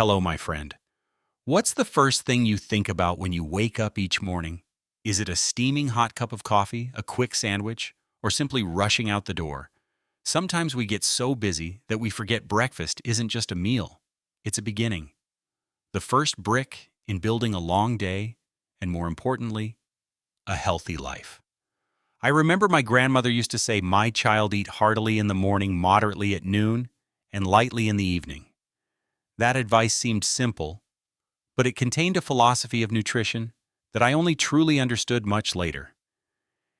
Hello, my friend. What's the first thing you think about when you wake up each morning? Is it a steaming hot cup of coffee, a quick sandwich, or simply rushing out the door? Sometimes we get so busy that we forget breakfast isn't just a meal, it's a beginning. The first brick in building a long day, and more importantly, a healthy life. I remember my grandmother used to say, "My child, eat heartily in the morning, moderately at noon, and lightly in the evening." That advice seemed simple, but it contained a philosophy of nutrition that I only truly understood much later.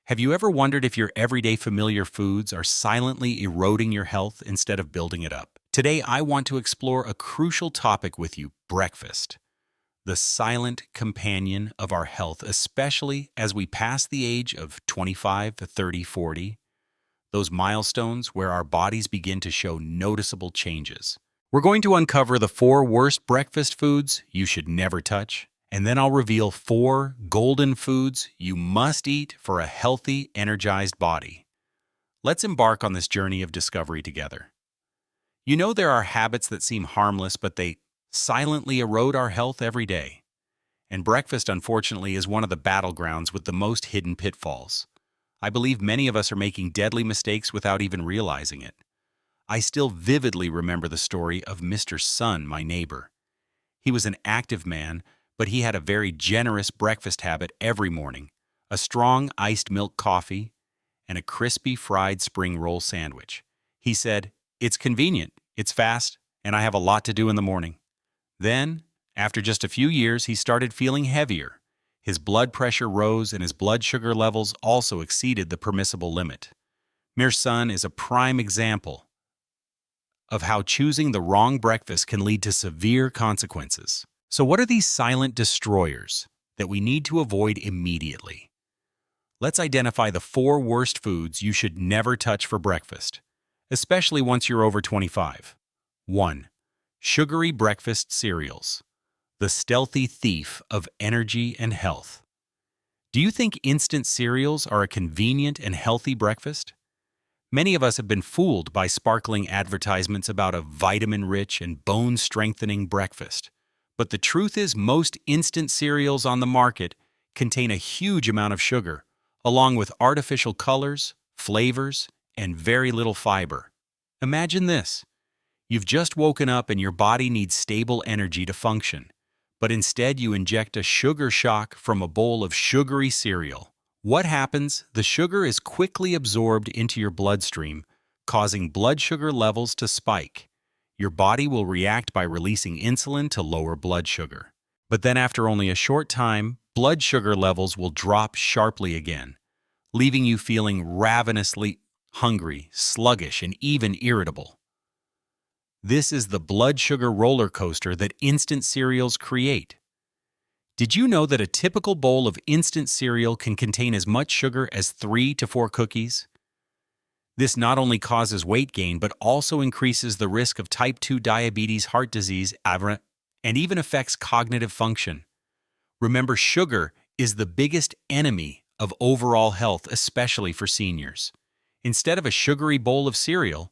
Have you ever wondered if your everyday familiar foods are silently eroding your health instead of building it up? Today, I want to explore a crucial topic with you: breakfast, the silent companion of our health, especially as we pass the age of 25, 30, 40, those milestones where our bodies begin to show noticeable changes. We're going to uncover the 4 worst breakfast foods you should never touch, and then I'll reveal 4 golden foods you must eat for a healthy, energized body. Let's embark on this journey of discovery together. You know, there are habits that seem harmless, but they silently erode our health every day. And breakfast, unfortunately, is one of the battlegrounds with the most hidden pitfalls. I believe many of us are making deadly mistakes without even realizing it. I still vividly remember the story of Mr. Sun, my neighbor. He was an active man, but he had a very generous breakfast habit every morning: a strong iced milk coffee and a crispy fried spring roll sandwich. He said, "It's convenient, it's fast, and I have a lot to do in the morning." Then, after just a few years, he started feeling heavier. His blood pressure rose and his blood sugar levels also exceeded the permissible limit. Mir Sun is a prime example of how choosing the wrong breakfast can lead to severe consequences. So what are these silent destroyers that we need to avoid immediately? Let's identify the 4 worst foods you should never touch for breakfast, especially once you're over 25. 1. Sugary breakfast cereals, the stealthy thief of energy and health. Do you think instant cereals are a convenient and healthy breakfast? Many of us have been fooled by sparkling advertisements about a vitamin-rich and bone-strengthening breakfast. But the truth is, most instant cereals on the market contain a huge amount of sugar, along with artificial colors, flavors, and very little fiber. Imagine this. You've just woken up and your body needs stable energy to function, but instead you inject a sugar shock from a bowl of sugary cereal. What happens? The sugar is quickly absorbed into your bloodstream, causing blood sugar levels to spike. Your body will react by releasing insulin to lower blood sugar. But then after only a short time, blood sugar levels will drop sharply again, leaving you feeling ravenously hungry, sluggish, and even irritable. This is the blood sugar roller coaster that instant cereals create. Did you know that a typical bowl of instant cereal can contain as much sugar as 3 to 4 cookies? This not only causes weight gain, but also increases the risk of type 2 diabetes, heart disease, and even affects cognitive function. Remember, sugar is the biggest enemy of overall health, especially for seniors. Instead of a sugary bowl of cereal,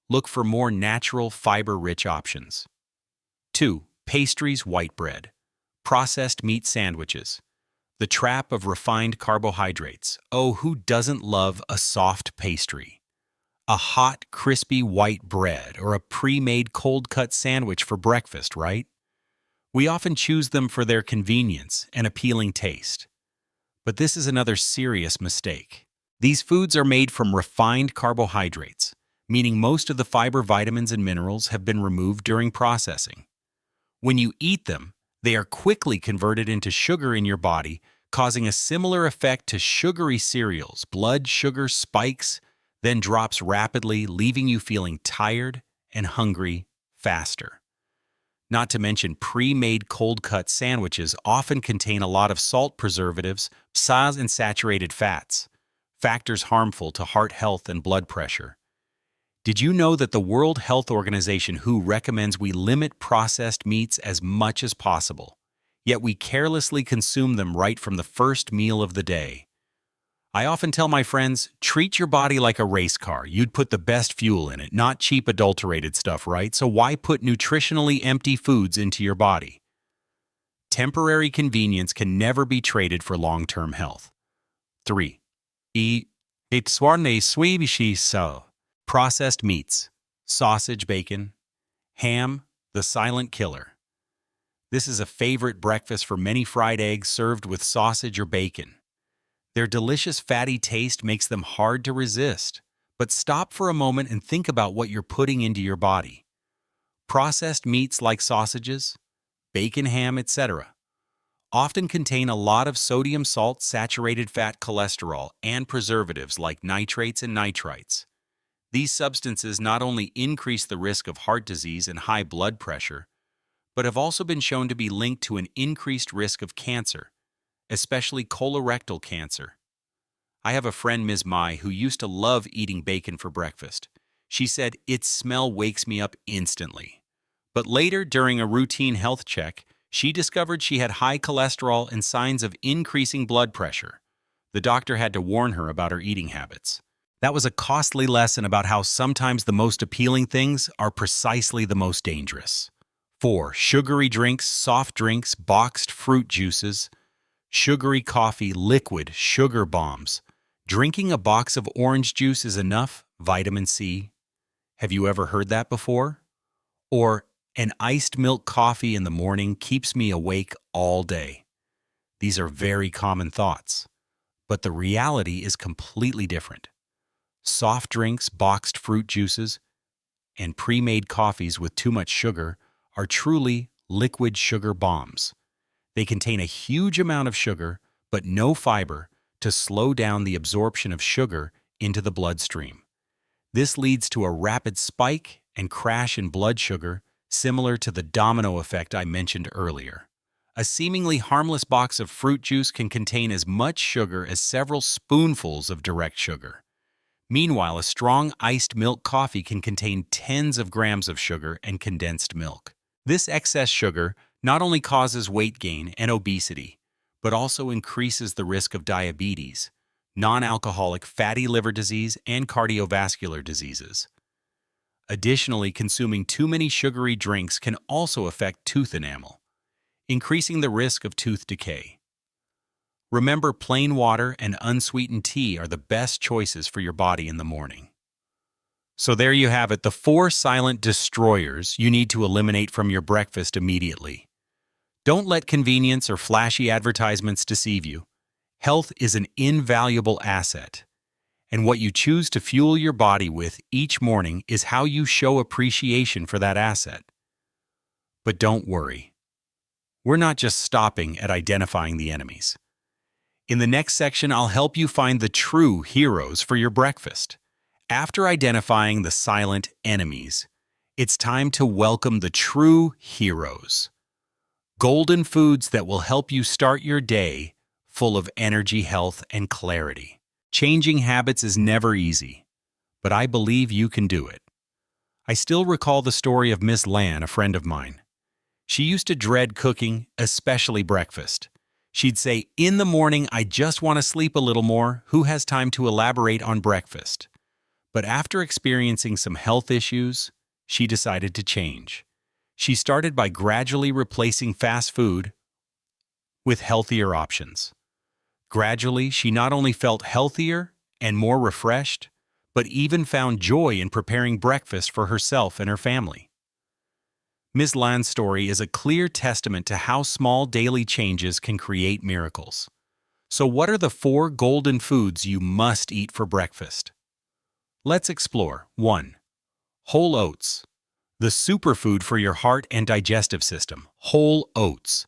look for more natural, fiber-rich options. 2. Pastries, white bread, processed meat sandwiches, the trap of refined carbohydrates. Oh, who doesn't love a soft pastry? A hot, crispy white bread or a pre-made cold-cut sandwich for breakfast, right? We often choose them for their convenience and appealing taste. But this is another serious mistake. These foods are made from refined carbohydrates, meaning most of the fiber, vitamins, and minerals have been removed during processing. When you eat them, they are quickly converted into sugar in your body, causing a similar effect to sugary cereals. Blood sugar spikes, then drops rapidly, leaving you feeling tired and hungry faster. Not to mention, pre-made cold-cut sandwiches often contain a lot of salt, preservatives, sauce, and saturated fats, factors harmful to heart health and blood pressure. Did you know that the World Health Organization WHO recommends we limit processed meats as much as possible, yet we carelessly consume them right from the first meal of the day? I often tell my friends, treat your body like a race car. You'd put the best fuel in it, not cheap adulterated stuff, right? So why put nutritionally empty foods into your body? Temporary convenience can never be traded for long-term health. 3. It's one so. Processed meats, sausage, bacon, ham, the silent killer. This is a favorite breakfast for many. Fried eggs served with sausage or bacon. Their delicious fatty taste makes them hard to resist. But stop for a moment and think about what you're putting into your body. Processed meats like sausages, bacon, ham, etc. often contain a lot of sodium, salt, saturated fat, cholesterol, and preservatives like nitrates and nitrites. These substances not only increase the risk of heart disease and high blood pressure, but have also been shown to be linked to an increased risk of cancer, especially colorectal cancer. I have a friend, Ms. Mai, who used to love eating bacon for breakfast. She said, "Its smell wakes me up instantly." But later, during a routine health check, she discovered she had high cholesterol and signs of increasing blood pressure. The doctor had to warn her about her eating habits. That was a costly lesson about how sometimes the most appealing things are precisely the most dangerous. 4. Sugary drinks, soft drinks, boxed fruit juices, sugary coffee, liquid sugar bombs. Drinking a box of orange juice is enough, vitamin C. Have you ever heard that before? Or, an iced milk coffee in the morning keeps me awake all day. These are very common thoughts, but the reality is completely different. Soft drinks, boxed fruit juices, and pre-made coffees with too much sugar are truly liquid sugar bombs. They contain a huge amount of sugar, but no fiber to slow down the absorption of sugar into the bloodstream. This leads to a rapid spike and crash in blood sugar, similar to the domino effect I mentioned earlier. A seemingly harmless box of fruit juice can contain as much sugar as several spoonfuls of direct sugar. Meanwhile, a strong iced milk coffee can contain tens of grams of sugar and condensed milk. This excess sugar not only causes weight gain and obesity, but also increases the risk of diabetes, non-alcoholic fatty liver disease, and cardiovascular diseases. Additionally, consuming too many sugary drinks can also affect tooth enamel, increasing the risk of tooth decay. Remember, plain water and unsweetened tea are the best choices for your body in the morning. So there you have it, the 4 silent destroyers you need to eliminate from your breakfast immediately. Don't let convenience or flashy advertisements deceive you. Health is an invaluable asset, and what you choose to fuel your body with each morning is how you show appreciation for that asset. But don't worry. We're not just stopping at identifying the enemies. In the next section, I'll help you find the true heroes for your breakfast. After identifying the silent enemies, it's time to welcome the true heroes. Golden foods that will help you start your day full of energy, health, and clarity. Changing habits is never easy, but I believe you can do it. I still recall the story of Miss Lan, a friend of mine. She used to dread cooking, especially breakfast. She'd say, "In the morning, I just want to sleep a little more. Who has time to elaborate on breakfast?" But after experiencing some health issues, she decided to change. She started by gradually replacing fast food with healthier options. Gradually, she not only felt healthier and more refreshed, but even found joy in preparing breakfast for herself and her family. Ms. Lan's story is a clear testament to how small daily changes can create miracles. So what are the 4 golden foods you must eat for breakfast? Let's explore. 1. Whole oats. The superfood for your heart and digestive system. Whole oats,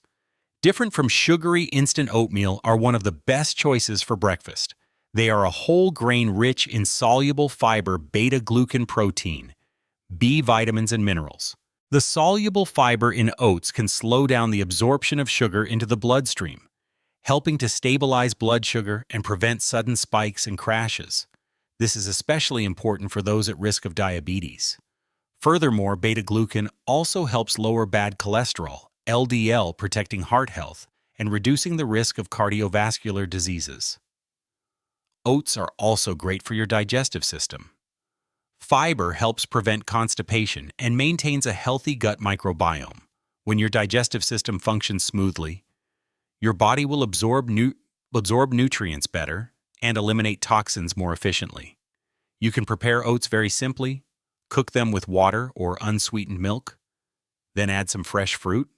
different from sugary instant oatmeal, are one of the best choices for breakfast. They are a whole grain rich in soluble fiber, beta-glucan protein, B vitamins, and minerals. The soluble fiber in oats can slow down the absorption of sugar into the bloodstream, helping to stabilize blood sugar and prevent sudden spikes and crashes. This is especially important for those at risk of diabetes. Furthermore, beta-glucan also helps lower bad cholesterol, LDL, protecting heart health and reducing the risk of cardiovascular diseases. oats are also great for your digestive system. Fiber helps prevent constipation and maintains a healthy gut microbiome. When your digestive system functions smoothly, your body will absorb nutrients better and eliminate toxins more efficiently. You can prepare oats very simply. Cook them with water or unsweetened milk, then add some fresh fruit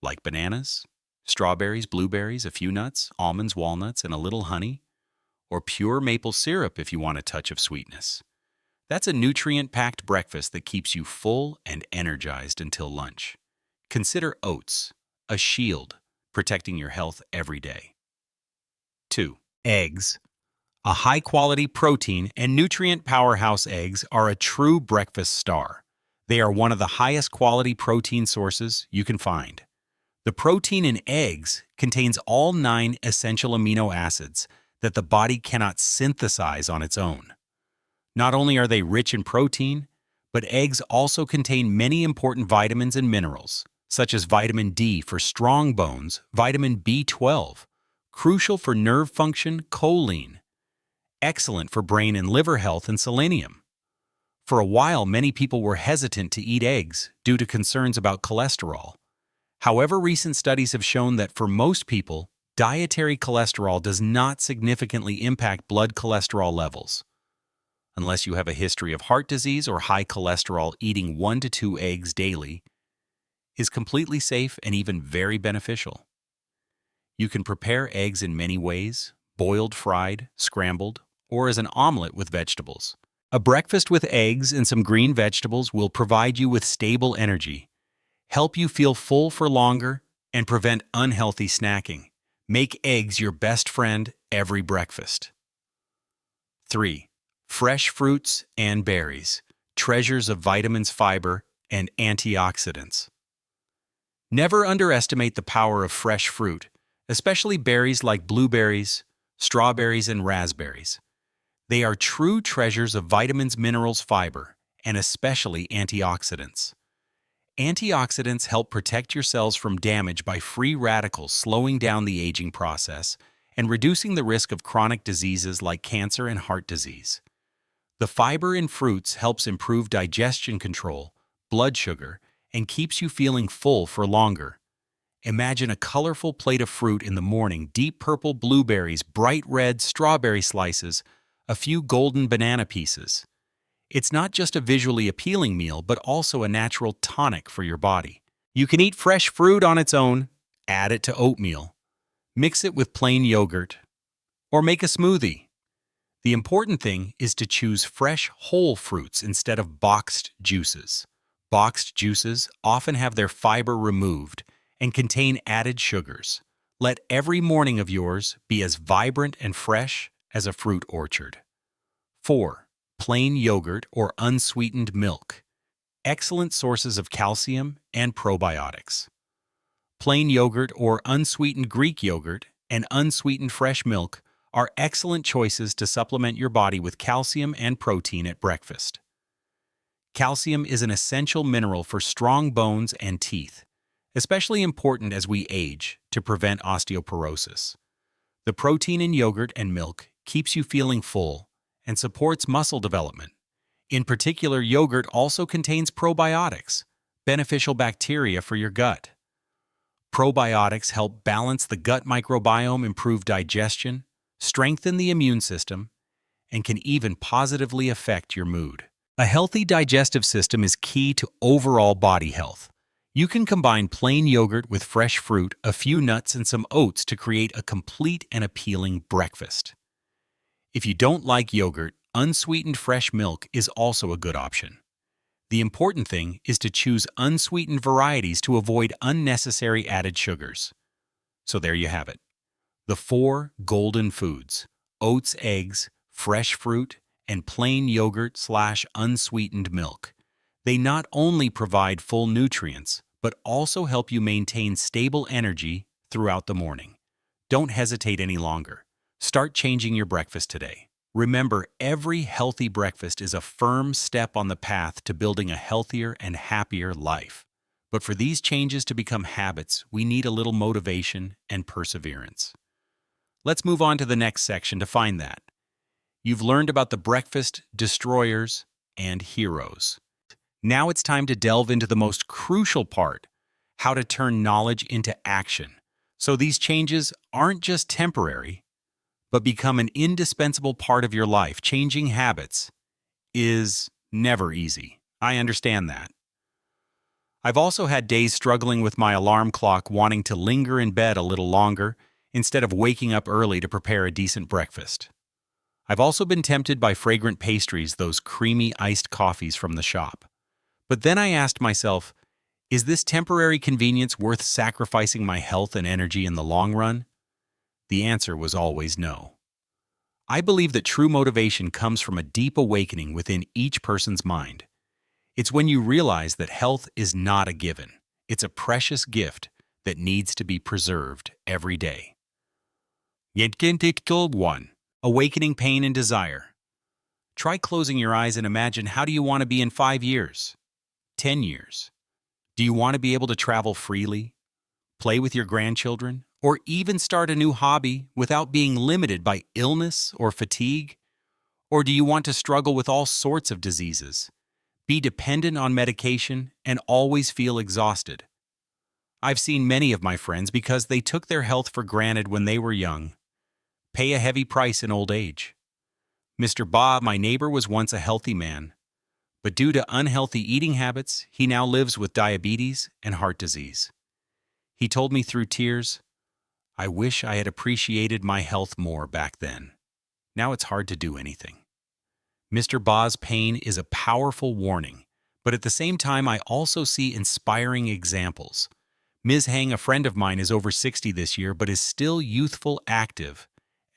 like bananas, strawberries, blueberries, a few nuts, almonds, walnuts, and a little honey, or pure maple syrup if you want a touch of sweetness. That's a nutrient-packed breakfast that keeps you full and energized until lunch. Consider oats, a shield protecting your health every day. 2. Eggs. A high-quality protein and nutrient powerhouse. Eggs are a true breakfast star. They are one of the highest quality protein sources you can find. The protein in eggs contains all 9 essential amino acids that the body cannot synthesize on its own. Not only are they rich in protein, but eggs also contain many important vitamins and minerals, such as vitamin D for strong bones, vitamin B12, crucial for nerve function, choline, excellent for brain and liver health, and selenium. For a while, many people were hesitant to eat eggs due to concerns about cholesterol. However, recent studies have shown that for most people, dietary cholesterol does not significantly impact blood cholesterol levels. Unless you have a history of heart disease or high cholesterol, eating 1 to 2 eggs daily is completely safe and even very beneficial. You can prepare eggs in many ways: boiled, fried, scrambled, or as an omelet with vegetables. A breakfast with eggs and some green vegetables will provide you with stable energy, help you feel full for longer, and prevent unhealthy snacking. Make eggs your best friend every breakfast. 3. Fresh fruits and berries, treasures of vitamins, fiber, and antioxidants. Never underestimate the power of fresh fruit, especially berries like blueberries, strawberries, and raspberries. They are true treasures of vitamins, minerals, fiber, and especially antioxidants. Antioxidants help protect your cells from damage by free radicals, slowing down the aging process and reducing the risk of chronic diseases like cancer and heart disease. The fiber in fruits helps improve digestion control, blood sugar, and keeps you feeling full for longer. Imagine a colorful plate of fruit in the morning: deep purple blueberries, bright red strawberry slices, a few golden banana pieces. It's not just a visually appealing meal, but also a natural tonic for your body. You can eat fresh fruit on its own, add it to oatmeal, mix it with plain yogurt, or make a smoothie. The important thing is to choose fresh, whole fruits instead of boxed juices. Boxed juices often have their fiber removed and contain added sugars. Let every morning of yours be as vibrant and fresh as a fruit orchard. 4. Plain yogurt or unsweetened milk. Excellent sources of calcium and probiotics. Plain yogurt or unsweetened Greek yogurt and unsweetened fresh milk are excellent choices to supplement your body with calcium and protein at breakfast. Calcium is an essential mineral for strong bones and teeth, especially important as we age to prevent osteoporosis. The protein in yogurt and milk keeps you feeling full and supports muscle development. In particular, yogurt also contains probiotics, beneficial bacteria for your gut. Probiotics help balance the gut microbiome, improve digestion, strengthen the immune system, and can even positively affect your mood. A healthy digestive system is key to overall body health. You can combine plain yogurt with fresh fruit, a few nuts, and some oats to create a complete and appealing breakfast. If you don't like yogurt, unsweetened fresh milk is also a good option. The important thing is to choose unsweetened varieties to avoid unnecessary added sugars. So there you have it. The 4 golden foods: oats, eggs, fresh fruit, and plain yogurt/unsweetened milk. They not only provide full nutrients, but also help you maintain stable energy throughout the morning. Don't hesitate any longer. Start changing your breakfast today. Remember, every healthy breakfast is a firm step on the path to building a healthier and happier life. But for these changes to become habits, we need a little motivation and perseverance. Let's move on to the next section to find that. You've learned about the breakfast destroyers and heroes. Now it's time to delve into the most crucial part, how to turn knowledge into action. So these changes aren't just temporary, but become an indispensable part of your life. Changing habits is never easy. I understand that. I've also had days struggling with my alarm clock, wanting to linger in bed a little longer instead of waking up early to prepare a decent breakfast. I've also been tempted by fragrant pastries, those creamy iced coffees from the shop. But then I asked myself, is this temporary convenience worth sacrificing my health and energy in the long run? The answer was always no. I believe that true motivation comes from a deep awakening within each person's mind. It's when you realize that health is not a given. It's a precious gift that needs to be preserved every day. 1. Awakening pain and desire. Try closing your eyes and imagine, how do you want to be in 5 years? 10 years? Do you want to be able to travel freely, play with your grandchildren, or even start a new hobby without being limited by illness or fatigue? Or do you want to struggle with all sorts of diseases, be dependent on medication, and always feel exhausted? I've seen many of my friends, because they took their health for granted when they were young, pay a heavy price in old age. Mr. Bob, my neighbor, was once a healthy man, but due to unhealthy eating habits, he now lives with diabetes and heart disease. He told me through tears, "I wish I had appreciated my health more back then. Now it's hard to do anything." Mr. Ba's pain is a powerful warning, but at the same time I also see inspiring examples. Ms. Hang, a friend of mine, is over 60 this year but is still youthful, active,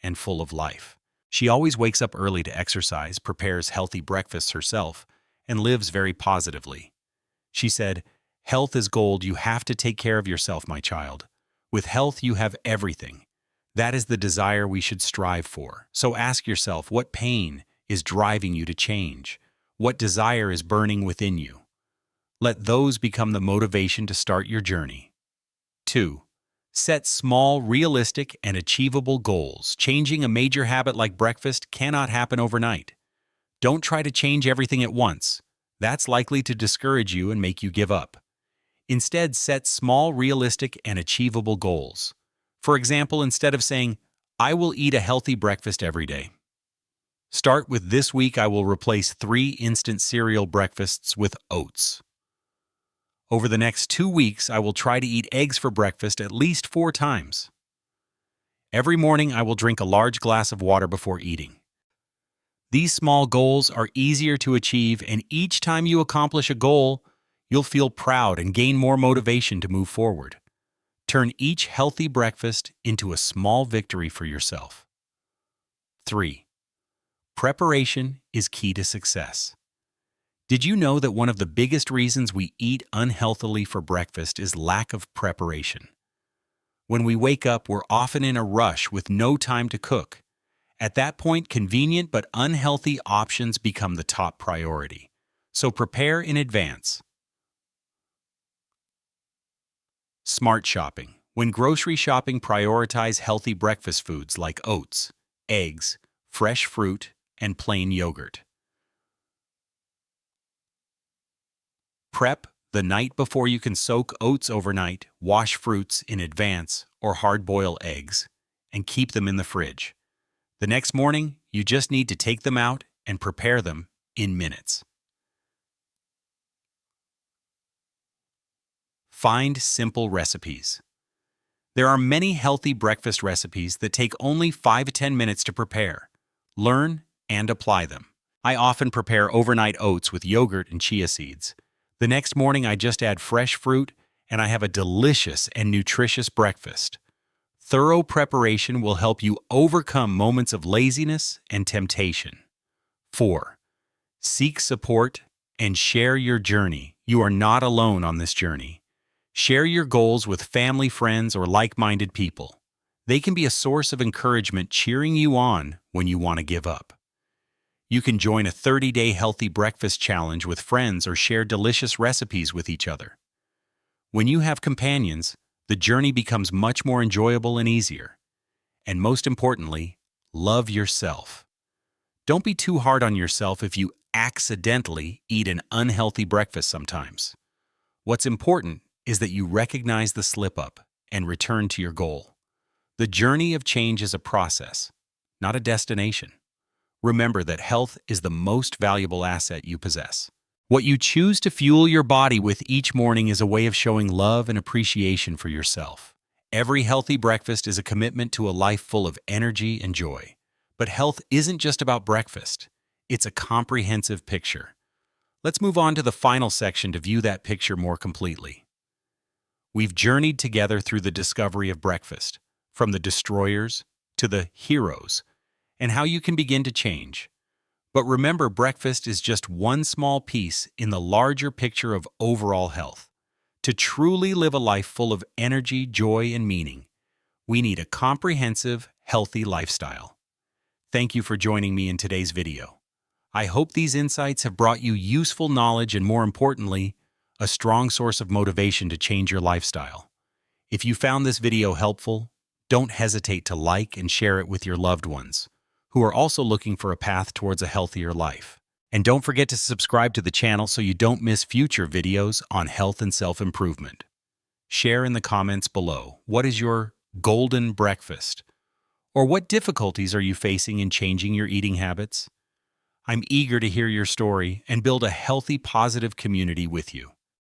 and full of life. She always wakes up early to exercise, prepares healthy breakfasts herself, and lives very positively. She said, "Health is gold. You have to take care of yourself, my child. With health, you have everything. That is the desire we should strive for. So ask yourself, what pain is driving you to change? What desire is burning within you? Let those become the motivation to start your journey." 2. Set small, realistic, and achievable goals. Changing a major habit like breakfast cannot happen overnight. Don't try to change everything at once. That's likely to discourage you and make you give up. Instead, set small, realistic, and achievable goals. For example, instead of saying, "I will eat a healthy breakfast every day," start with, "This week I will replace 3 instant cereal breakfasts with oats. Over the next 2 weeks, I will try to eat eggs for breakfast at least 4 times. Every morning, I will drink a large glass of water before eating." These small goals are easier to achieve, and each time you accomplish a goal, you'll feel proud and gain more motivation to move forward. Turn each healthy breakfast into a small victory for yourself. 3. Preparation is key to success. Did you know that one of the biggest reasons we eat unhealthily for breakfast is lack of preparation? When we wake up, we're often in a rush with no time to cook. At that point, convenient but unhealthy options become the top priority. So prepare in advance. Smart shopping. When grocery shopping, prioritize healthy breakfast foods like oats, eggs, fresh fruit, and plain yogurt. Prep the night before. You can soak oats overnight, wash fruits in advance, or hard-boil eggs, and keep them in the fridge. The next morning, you just need to take them out and prepare them in minutes. Find simple recipes. There are many healthy breakfast recipes that take only 5 to 10 minutes to prepare. Learn and apply them. I often prepare overnight oats with yogurt and chia seeds. The next morning, I just add fresh fruit, and I have a delicious and nutritious breakfast. Thorough preparation will help you overcome moments of laziness and temptation. 4. Seek support and share your journey. You are not alone on this journey. Share your goals with family, friends, or like-minded people. They can be a source of encouragement, cheering you on when you want to give up. You can join a 30-day healthy breakfast challenge with friends or share delicious recipes with each other. When you have companions, the journey becomes much more enjoyable and easier. And most importantly, love yourself. Don't be too hard on yourself if you accidentally eat an unhealthy breakfast sometimes. What's important is that you recognize the slip-up and return to your goal. The journey of change is a process, not a destination. Remember that health is the most valuable asset you possess. What you choose to fuel your body with each morning is a way of showing love and appreciation for yourself. Every healthy breakfast is a commitment to a life full of energy and joy. But health isn't just about breakfast. It's a comprehensive picture. Let's move on to the final section to view that picture more completely. We've journeyed together through the discovery of breakfast, from the destroyers to the heroes, and how you can begin to change. But remember, breakfast is just one small piece in the larger picture of overall health. To truly live a life full of energy, joy, and meaning, we need a comprehensive, healthy lifestyle. Thank you for joining me in today's video. I hope these insights have brought you useful knowledge and, more importantly, a strong source of motivation to change your lifestyle. If you found this video helpful, don't hesitate to like and share it with your loved ones, who are also looking for a path towards a healthier life. And don't forget to subscribe to the channel so you don't miss future videos on health and self-improvement. Share in the comments below, what is your golden breakfast? Or what difficulties are you facing in changing your eating habits? I'm eager to hear your story and build a healthy, positive community with you.